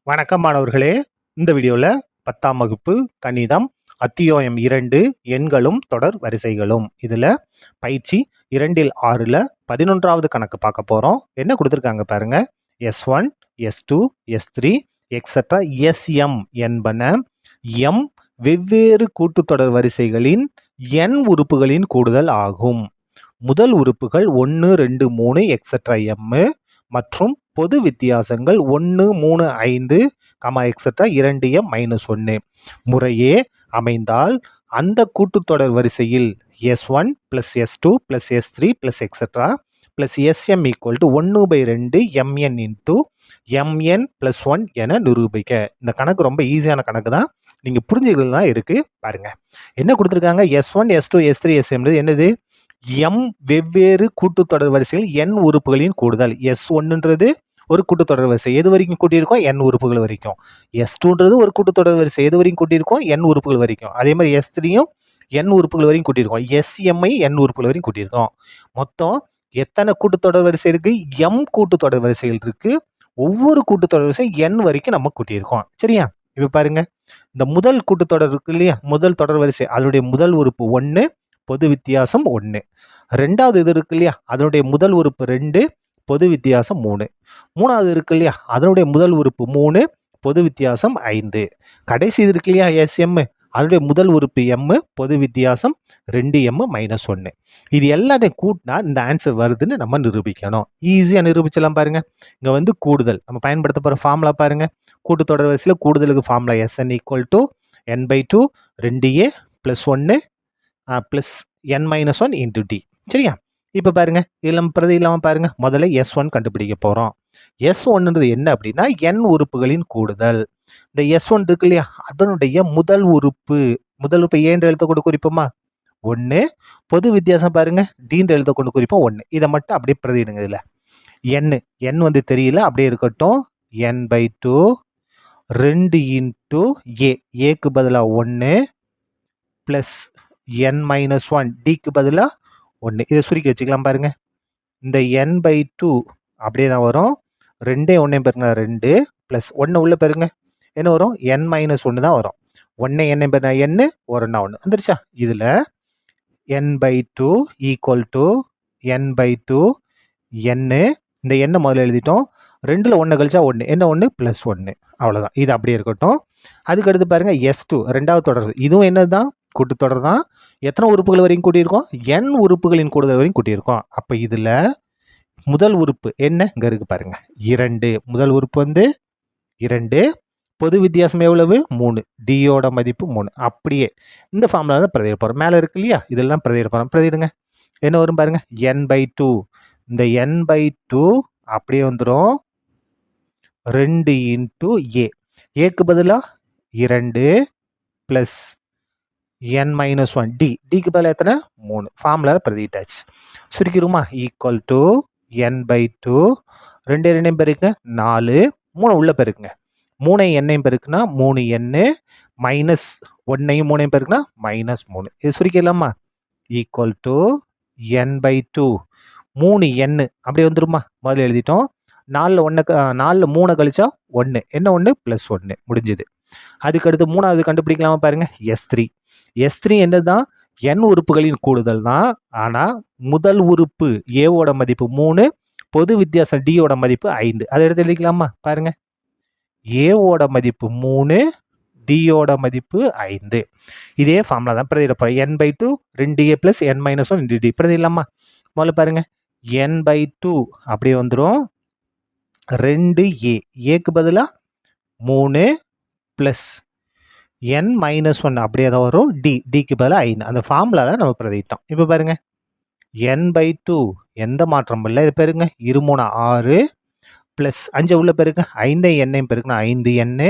வணக்கம் மாணவர்களே. இந்த வீடியோவில் 10ஆம் வகுப்பு கணிதம் அத்தியாயம் 2 எண்களும் தொடர் வரிசைகளும் இதில் பயிற்சி 2 6ல் 11வது கணக்கு பார்க்க போகிறோம். என்ன கொடுத்துருக்காங்க பாருங்க. S1 S2 S3 extra SM என்பன M வெவ்வேறு கூட்டுத்தொடர் வரிசைகளின் n உறுப்புகளின் கூடுதல் ஆகும். முதல் உறுப்புகள் 1 2 3 எக்ஸட்ரா M மற்றும் பொது வித்தியாசங்கள் 1 3 5 எக்ஸட்ரா 2m -1 முறையே அமைந்தால் அந்த கூட்டுத்தொடர் வரிசையில் S1 + S2 + S3 + extra SM = 1/2 mn × mn + 1 என நிரூபிக்க. இந்த கணக்கு ரொம்ப ஈஸியான கணக்கு தான், நீங்கள் புரிஞ்சுக்கிறது தான் இருக்கு பாருங்க. என்ன கொடுத்துருக்காங்க? S1 S2 S3 SM என்னது? m வெவ்வேறு கூட்டுத்தொடர் வரிசையில் n உறுப்புகளின் கூடுதல். S1ன்றது ஒரு கூட்டுத்தொடர் வரிசை, எது வரைக்கும் கூட்டியிருக்கோம்? n உறுப்புகள் வரைக்கும். S2ன்றது ஒரு கூட்டுத்தொடர் வரிசை, எது வரைக்கும் கூட்டியிருக்கோம்? n உறுப்புகள் வரைக்கும். அதே மாதிரி S3யும் n உறுப்புகள் வரைக்கும் கூட்டியிருக்கோம். SM n உறுப்புகள் வரைக்கும் கூட்டியிருக்கோம். மொத்தம் எத்தனை கூட்டுத்தொடர் வரிசை இருக்கு? m கூட்டுத்தொடர் வரிசைகள் இருக்கு. ஒவ்வொரு கூட்டுத்தொடர் வரிசை n வரைக்கும் நம்ம கூட்டியிருக்கோம். சரியா? இப்ப பாருங்க, இந்த முதல் கூட்டுத்தொடர் இருக்கு இல்லையா, முதல் தொடர் வரிசை, அதனுடைய முதல் உறுப்பு 1, பொது வித்தியாசம் 1. ரெண்டாவது இது இருக்கு இல்லையா, அதனுடைய முதல் உறுப்பு 2, பொது வித்தியாசம் 3. மூணாவது இருக்கு இல்லையா, அதனுடைய முதல் உறுப்பு 3, பொது வித்தியாசம் 5. கடைசி இது இருக்கு இல்லையா, SM, அதனுடைய முதல் உறுப்பு M, பொது வித்தியாசம் 2m - 1. இது எல்லாத்தையும் கூட்டினா இந்த ஆன்சர் வருதுன்னு நம்ம நிரூபிக்கணும். ஈஸியாக நிரூபிச்சலாம் பாருங்க. இங்கே வந்து கூடுதல் நம்ம பயன்படுத்த போகிற ஃபார்முலா பாருங்க. கூட்டுத்தொடர் வரிசையில் கூடுதலுக்கு formula SN = n/2 2a + 1 plus n - 1 × d. சரியா? இப்போ பாருங்க, இதில் பிரதி இல்லாமல் பாருங்க. முதல்ல S1 கண்டுபிடிக்க போகிறோம். S1ன்றது என்ன அப்படின்னா n உறுப்புகளின் கூடுதல். இந்த S1 இருக்கு இல்லையா, அதனுடைய முதல் உறுப்பு ஏன்ற எழுத்தை கொண்டு குறிப்போமா? 1. பொது வித்தியாசம் பாருங்க, டீன்ற எழுத்தை கொண்டு குறிப்போம் 1. இதை மட்டும் அப்படியே பிரதிடுங்க. இதில் n வந்து தெரியல, அப்படியே இருக்கட்டும். n/2 2 × ஏக்கு பதிலாக 1 ப்ளஸ் n - 1 டிக்கு பதிலாக 1. இதை சுருக்கி வச்சுக்கலாம் பாருங்க. இந்த n/2 அப்படியே தான் வரும். 2 1 பெருங்க 2 ப்ளஸ் 1 உள்ள பெருங்க என்ன வரும்? n - 1 தான் வரும். 1 n பெருங்க n, 1 1 வந்துருச்சா? இதில் n/2 = n/2 n. இந்த n முதல்ல எழுதிட்டோம். 2ல் 1 கழிச்சா 1 என்ன 1 + 1. அவ்வளோதான். இது அப்படியே இருக்கட்டும். அதுக்கு அடுத்து பாருங்க S2 ரெண்டாவது தொடர். இதுவும் என்னதான்? கூட்டுத்தொடர் தான். எத்தனை உறுப்புகள் வரைக்கும் கூட்டியிருக்கோம்? n உறுப்புகளின் கூடுதல் வரைக்கும் கூட்டியிருக்கோம். அப்போ இதில் முதல் உறுப்பு என்ன? இங்கே இருக்கு பாருங்க, 2. முதல் உறுப்பு வந்து 2, பொது வித்தியாசம் எவ்வளவு? 3, டியோட மதிப்பு 3. அப்படியே இந்த ஃபார்முலா தான் பிரதியிட போகிறோம். மேலே இருக்கு இல்லையா, இதெல்லாம் பிரதியிட போகிறோம். பிரதியிடுங்க. என்ன வரும் பாருங்க, n/2. இந்த n/2 அப்படியே வந்துடும் 2 × a. ஏக்கு பதிலாக 2 ப்ளஸ் n - 1 d. டிக்கு பதிலாக எத்தனை? 3. ஃபார்முலா பிரதிட்டாச்சு. சுருக்கிடுமா? = n/2 2 2 பெருக்குங்க 4, 3 உள்ள பெருக்குங்க. 3 n பெருக்குனா 3n மைனஸ் 1 3 பெருக்குனா -3. இது சுருக்கிடலாமா? = n/2 3n அப்படியே வந்துருமா? முதல்ல எழுதிட்டோம். 4ல் 3 கழிச்சா 1 என்ன 1 + 1 முடிஞ்சுது. அதுக்கடுத்து மூணாவது கண்டுபிடிக்கலாமா பாருங்க, S3 என்னதான்? n உறுப்புகளின் கூடுதல் தான். ஆனால் முதல் உறுப்பு ஏவோட மதிப்பு 3, பொது வித்தியாசம் டியோட மதிப்பு 5. அதை எடுத்து எழுதிக்கலாமா பாருங்க. ஏவோட மதிப்பு 3, டியோட மதிப்பு 5. இதே ஃபார்முலா தான் பிரதியிட போகிறோம். n/2 2a + n - 1 × d. பிரதியிடலாமா? முதல்ல பாருங்க, n/2 அப்படியே வந்துடும் 2a. ஏக்கு பதிலாக 3 ப்ளஸ் n - 1 அப்படியே தான் வரும். டிக்கு பதிலாக 5. அந்த ஃபார்முலாவில் நம்ம பிரதிட்டோம். இப்போ பாருங்க, n/2 எந்த மாற்றமும் இல்லை. இது பெருங்க 2 3 6 ப்ளஸ் 5 உள்ள பெருங்க 5 n பெருக்குனா 5n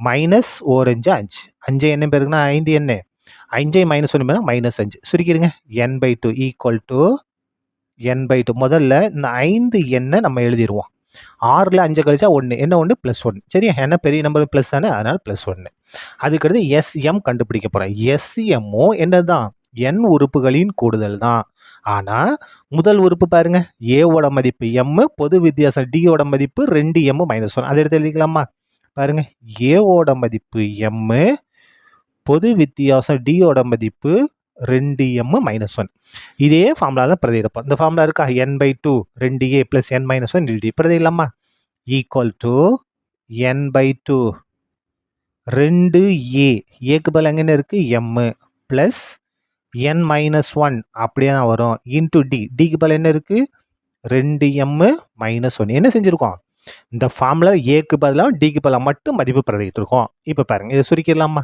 மைனஸ் 4 5 5. 5 n பெருக்குனா 5n, 5 -1 -5. சுருக்கிடுங்க. n/2 = n/2. முதல்ல இந்த 5n நம்ம எழுதிடுவோம். 6ல் 5 கழிச்சா 1 என்ன 1 + 1. சரியா? ஏன்னா பெரிய நம்பர் ப்ளஸ் தானே, அதனால் +1. அதுக்கடுத்து SM கண்டுபிடிக்க போகிறேன். SMமும் என்னதான்? n உறுப்புகளின் கூடுதல் தான். ஆனால் முதல் உறுப்பு பாருங்க, ஏவோட மதிப்பு m, பொது வித்தியாசம் டியோட மதிப்பு 2m - 1. அதை எடுத்து எழுதிக்கலாமா? பாருங்க ஏவோட மதிப்பு எம்மு, பொது வித்தியாசம் டியோட மதிப்பு 2m மைனஸ் 1. இதே ஃபார்முலா தான் பிரதியிடப்போம். இந்த ஃபார்முலா இருக்கா n/2 2a + n - 1 dt பிரதியிடலாமா? ஈக்குவல் டு n/2 2a, ஏக்கு பதில் எங்கே இருக்கு m ப்ளஸ் n - 1 அப்படியே தான் வரும் இன்டு d, டிக்கு பதில் என்ன இருக்கு 2m - 1. என்ன செஞ்சுருக்கோம்? இந்த ஃபார்முலா ஏக்கு பதிலாக டிக்கு பதிலாக மட்டும் மதிப்பு பிரதிட்டு இருக்கோம். இப்போ பாருங்க இதை சுருக்கிடலாமா?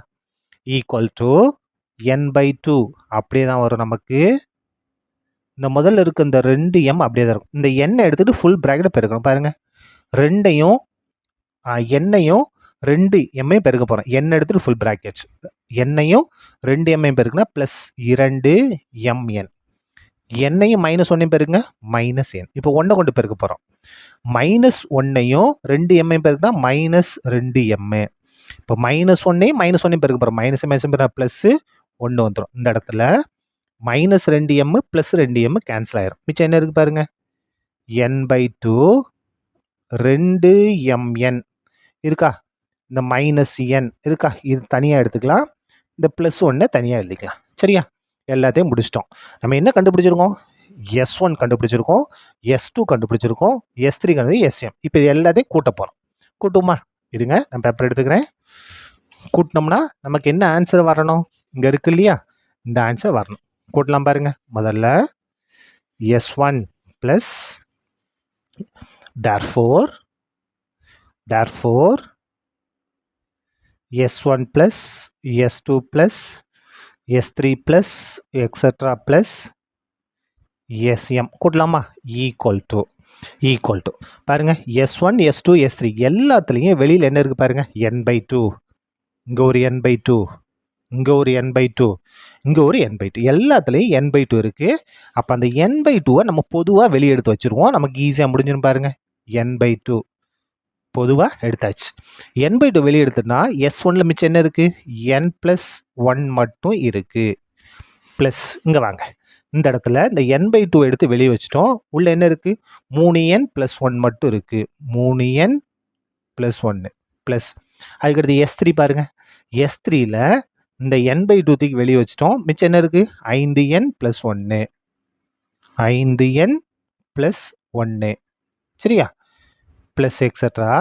ஈக்குவல் டு n/2 அப்படியே தான் வரும் நமக்கு. இந்த முதல்ல இருக்க இந்த 2m அப்படியே தான் இருக்கும். இந்த எண்ணை எடுத்துட்டு ஃபுல் பிராக்கெட் பெருக்கணும். பாருங்க ரெண்டையும் எண்ணையும் 2m பெருக்க போகிறோம். எண்ணை எடுத்துட்டு ஃபுல் பிராக்கெட், எண்ணையும் 2m பெருக்குனா ப்ளஸ் 2mn, எண்ணையும் -1 பெருக்குங்க -n. இப்போ 1 கொண்டு பெருக்க போகிறோம். -1ஐயும் 2m பெருக்குனா -2m. இப்போ -1ஐயும் -1 பெருக்க போகிறோம். -1 பெருக்க ப்ளஸ் 1 வந்துடும். இந்த இடத்துல -2m ப்ளஸ் 2m கேன்சல் ஆயிரும். மிச்சம் என்ன இருக்கு பாருங்க n/2 2mn இருக்கா, இந்த -n இருக்கா, இது தனியாக எடுத்துக்கலாம், இந்த +1 தனியாக எழுதிக்கலாம். சரியா, எல்லாத்தையும் முடிச்சிட்டோம். நம்ம என்ன கண்டுபிடிச்சிருக்கோம்? S1 கண்டுபிடிச்சிருக்கோம், S2 கண்டுபிடிச்சிருக்கோம், S3 Sm. இப்போ இது எல்லாத்தையும் கூட்ட போகிறோம். கூட்டுமா? இருங்க நான் பேப்பர் எடுத்துக்கிறேன். கூட்டினோம்னா நமக்கு என்ன ஆன்சர் வரணும்? இங்கே இருக்கு இல்லையா, இந்த ஆன்சர் வரணும். கூட்டலாம் பாருங்க. முதல்ல S1 plus therefore S1 plus S2 plus S3 plus etc plus Sm கூட்டலாமா? ஈக்குவல் டு பாருங்க S1 S2 S3 எல்லாத்துலேயும் வெளியில் என்ன இருக்கு பாருங்க n/2, இங்கே ஒரு n/2, இங்கே ஒரு n/2, இங்கே ஒரு n/2, எல்லாத்துலேயும் n/2 இருக்குது. அப்போ அந்த n/2 நம்ம பொதுவாக வெளியே எடுத்து வச்சுருவோம். நமக்கு ஈஸியாக முடிஞ்சிடும் பாருங்க. n/2 பொதுவாக எடுத்தாச்சு. n/2 வெளியே எடுத்துனா S1ல் மிச்சம் என்ன இருக்குது? n+1 மட்டும் இருக்குது. ப்ளஸ் இங்கே வாங்க, இந்த இடத்துல இந்த n/2 எடுத்து வெளியே வச்சிட்டோம். உள்ளே என்ன இருக்குது? 3n + 1 மட்டும் இருக்குது. 3n + 1 ப்ளஸ் அதுக்கடுத்து S3 பாருங்கள். S3ல் இந்த n/2 தூக்கி வெளியே வச்சிட்டோம். மிச்சம் என்ன இருக்குது? 5n + 1, 5n + 1. சரியா, ப்ளஸ் எக்ஸட்ரா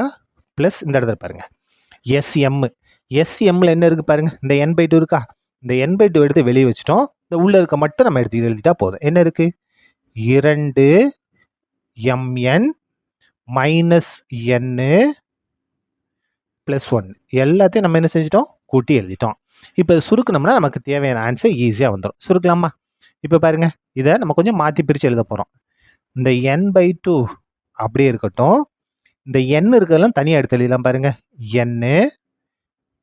ப்ளஸ் இந்த இடத்துல பாருங்கள் எஸ்எம்மில் என்ன இருக்குது பாருங்கள், இந்த n/2 இருக்கா, இந்த n/2 எடுத்து வெளியே வச்சிட்டோம். இந்த உள்ளே இருக்க மட்டும் நம்ம எடுத்து எழுதிட்டா போதும். என்ன இருக்குது? 2mn - n + 1 எல்லாத்தையும் நம்ம என்ன செஞ்சிட்டோம்? கூட்டி எழுதிட்டோம். இப்போ சுருக்கணும்னா நமக்கு தேவையான ஆன்சர் ஈஸியாக வந்துடும். சுருக்கலாமா? இப்போ பாருங்கள், இதை நம்ம கொஞ்சம் மாற்றி பிரித்து எழுத போகிறோம். இந்த n/2 அப்படியே இருக்கட்டும். இந்த n இருக்கிறதெல்லாம் தனியாக எடுத்து எழுதலாம் பாருங்க. n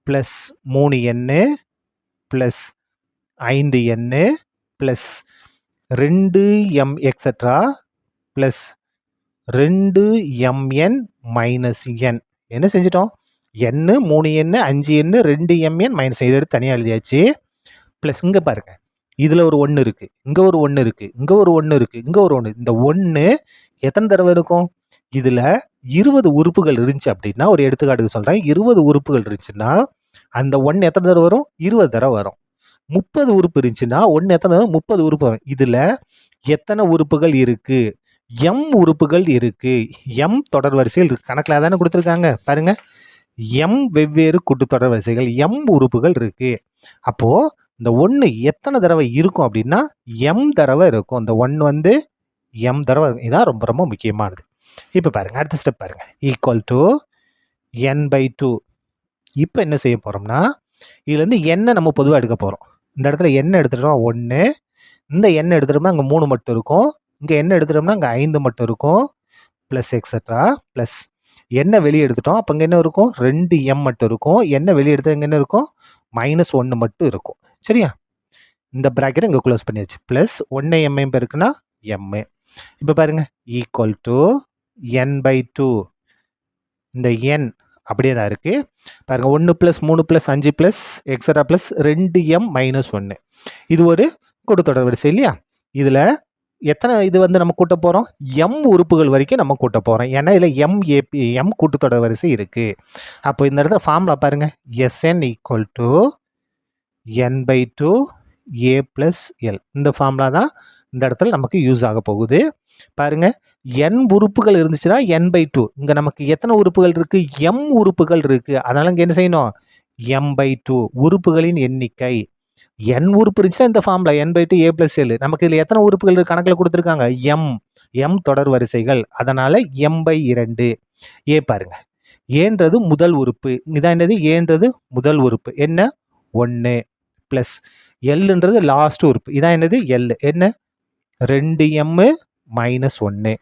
plus 3n plus 5n plus 2m extra plus 2mn - n. என்ன செஞ்சிட்டோம்? n 3n 5n 2mn - இதை எடுத்து தனியாக எழுதியாச்சு. ப்ளஸ் இங்கே பாருங்க, இதில் ஒரு 1 இருக்குது, இங்கே ஒரு 1 இருக்குது, இங்கே ஒரு 1 இருக்குது, இங்கே ஒரு 1. இந்த 1 எத்தனை தடவை இருக்கும்? இதில் 20 உறுப்புகள் இருந்துச்சு அப்படின்னா, ஒரு எடுத்துக்காட்டுக்கு சொல்கிறேன், 20 உறுப்புகள் இருந்துச்சுன்னா அந்த 1 எத்தனை தடவை வரும்? 20 தடவை வரும். 30 உறுப்பு இருந்துச்சுன்னா 1 எத்தனை தடவை? 30 உறுப்பு வரும். இதில் எத்தனை உறுப்புகள் இருக்குது? m உறுப்புகள் இருக்குது. m தொடர் வரிசைகள் இருக்குது. கணக்கில் தானே கொடுத்துருக்காங்க பாருங்க. m வெவ்வேறு கூட்டுத்தொடர் வரிசைகள், m உறுப்புகள் இருக்குது. அப்போது இந்த 1 எத்தனை தடவை இருக்கும் அப்படின்னா m தடவை இருக்கும். இந்த 1 வந்து m தடவை இருக்கும். இதான் ரொம்ப ரொம்ப முக்கியமானது. இப்போ பாருங்கள், அடுத்த ஸ்டெப் பாருங்கள். Equal to n/2. இப்போ என்ன செய்ய போகிறோம்னா, இதுலேருந்து n நம்ம பொதுவாக எடுக்க போகிறோம். இந்த இடத்துல n எடுத்துட்டோம்னா 1, இந்த n எடுத்துட்டோம்னா அங்கே 3 மட்டும் இருக்கும், இங்கே n எடுத்துட்டோம்னா அங்கே 5 மட்டும் இருக்கும், ப்ளஸ் எக்ஸட்ரா ப்ளஸ் n வெளியே எடுத்துட்டோம். அப்போ இங்கே என்ன இருக்கும்? 2m மட்டும் இருக்கும். n வெளியே எடுத்தால் இங்கே என்ன இருக்கும்? -1 மட்டும் இருக்கும். சரியா, இந்த ப்ராக்கெட்டை இங்கே க்ளோஸ் பண்ணியாச்சு. ப்ளஸ் 1m இருக்குன்னா m. இப்போ பாருங்கள், ஈக்குவல் டு n/2. இந்த n அப்படியே தான் இருக்குது பாருங்கள். 1 + 3 + 5 ப்ளஸ் எக்ஸட்ரா ப்ளஸ் 2m - 1. இது ஒரு கூட்டுத்தொடர் வரிசை இல்லையா? இதில் எத்தனை இது வந்து நம்ம கூட்ட போகிறோம்? எம் உறுப்புகள் வரைக்கும் நம்ம கூட்ட போகிறோம். ஏன்னா இதில் எம் கூட்டுத்தொடர் வரிசை இருக்குது. அப்போ இந்த இடத்துல ஃபார்முலா பாருங்கள். Sn equal to n/2 a + l. இந்த ஃபார்முலா தான் இந்த இடத்துல நமக்கு யூஸ் ஆக போகுது. பாருங்க, n உறுப்புகள் இருந்துச்சுன்னா n/2. இங்கே நமக்கு எத்தனை உறுப்புகள் இருக்குது? m உறுப்புகள் இருக்குது. அதனால் இங்கே என்ன செய்யணும்? m/2 உறுப்புகளின் எண்ணிக்கை. n உறுப்பு இருந்துச்சுன்னா இந்த ஃபார்முலா n/2 a + l. நமக்கு இதில் எத்தனை உறுப்புகள் கணக்கில் கொடுத்துருக்காங்க? m தொடர் வரிசைகள். அதனால் m/2. ஏ பாருங்க, ஏன்றது முதல் உறுப்பு. இதான் என்னது? ஏன்றது முதல் உறுப்பு. என்ன? 1 ப்ளஸ் எல்ன்றது லாஸ்ட் உறுப்பு. இதான் என்னது? எல். என்ன? 2m - 1.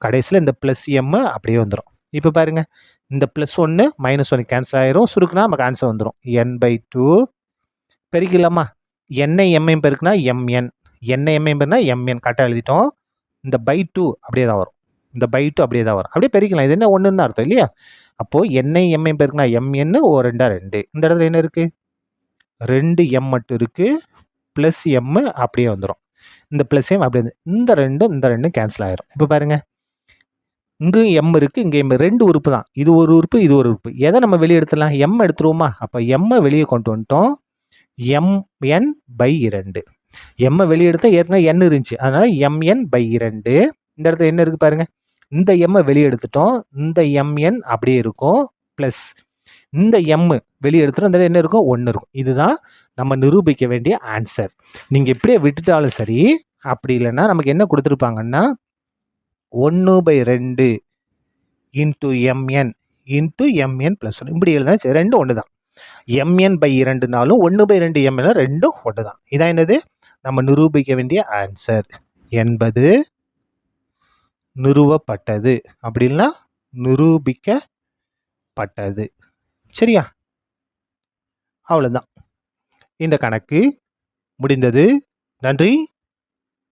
கடைசியில் இந்த ப்ளஸ் m அப்படியே வந்துடும். இப்போ பாருங்க, இந்த +1 -1 கேன்சல் ஆயிரும். சுருக்குனா நமக்கு ஆன்சர் வந்துடும். n/2 பெருக்கலாமா? என்னை எம்ஐயும் பெருக்குனா mn. என்னை எம்ஐயும் பெருக்குனா mn. கரெக்டாக எழுதிட்டோம். இந்த /2 அப்படியே தான் வரும். இந்த /2 அப்படியே தான் வரும். அப்படியே பெருக்கலாம். இது என்ன ஒன்றுன்னு அர்த்தம் இல்லையா? அப்போது என்னை எம்ஐயும் பெருக்குனா mn. 2 இந்த இடத்துல என்ன இருக்குது? 2m மட்டும் இருக்குது. ப்ளஸ் m அப்படியே வந்துடும். இந்த ப்ளஸ் m அப்படியே இந்த ரெண்டும் கேன்சல் ஆயிரும். இப்போ பாருங்க, இங்கேயும் m இருக்குது, இங்கே m. 2 உறுப்பு தான். இது ஒரு உறுப்பு, இது ஒரு உறுப்பு. எதை நம்ம வெளியே எடுத்துடலாம்? m எடுத்துருவோமா? அப்போ m வெளியே கொண்டு வந்துட்டோம். mn/2. m வெளியே எடுத்தால் ஏற்கனவே n இருந்துச்சு. அதனால mn/2. இந்த இடத்துல என்ன இருக்குது பாருங்க, இந்த m வெளியே எடுத்துட்டோம். இந்த mn அப்படியே இருக்கும். ப்ளஸ் இந்த m வெளியே எடுத்துட்டோம். இந்த என்ன இருக்கும்? 1 இருக்கும். இதுதான் நம்ம நிரூபிக்க வேண்டிய ஆன்சர். நீங்கள் இப்படியே விட்டுட்டாலும் சரி, அப்படி இல்லைன்னா நமக்கு என்ன கொடுத்துருப்பாங்கன்னா 1/2 இன்ட்டு mn இன்ட்டு mn + 1 இப்படி எழுதுனா சரி, ரெண்டும் ஒன்று தான். mn/2னாலும் 1/2 mn ரெண்டும் ஒன்று தான். இதான் என்னது? நம்ம நிரூபிக்க வேண்டிய ஆன்சர் என்பது நிறுவப்பட்டது. அப்படி இல்லைன்னா நிரூபிக்கப்பட்டது. சரியா? அவ்வளோதான். இந்த கணக்கு முடிந்தது. நன்றி.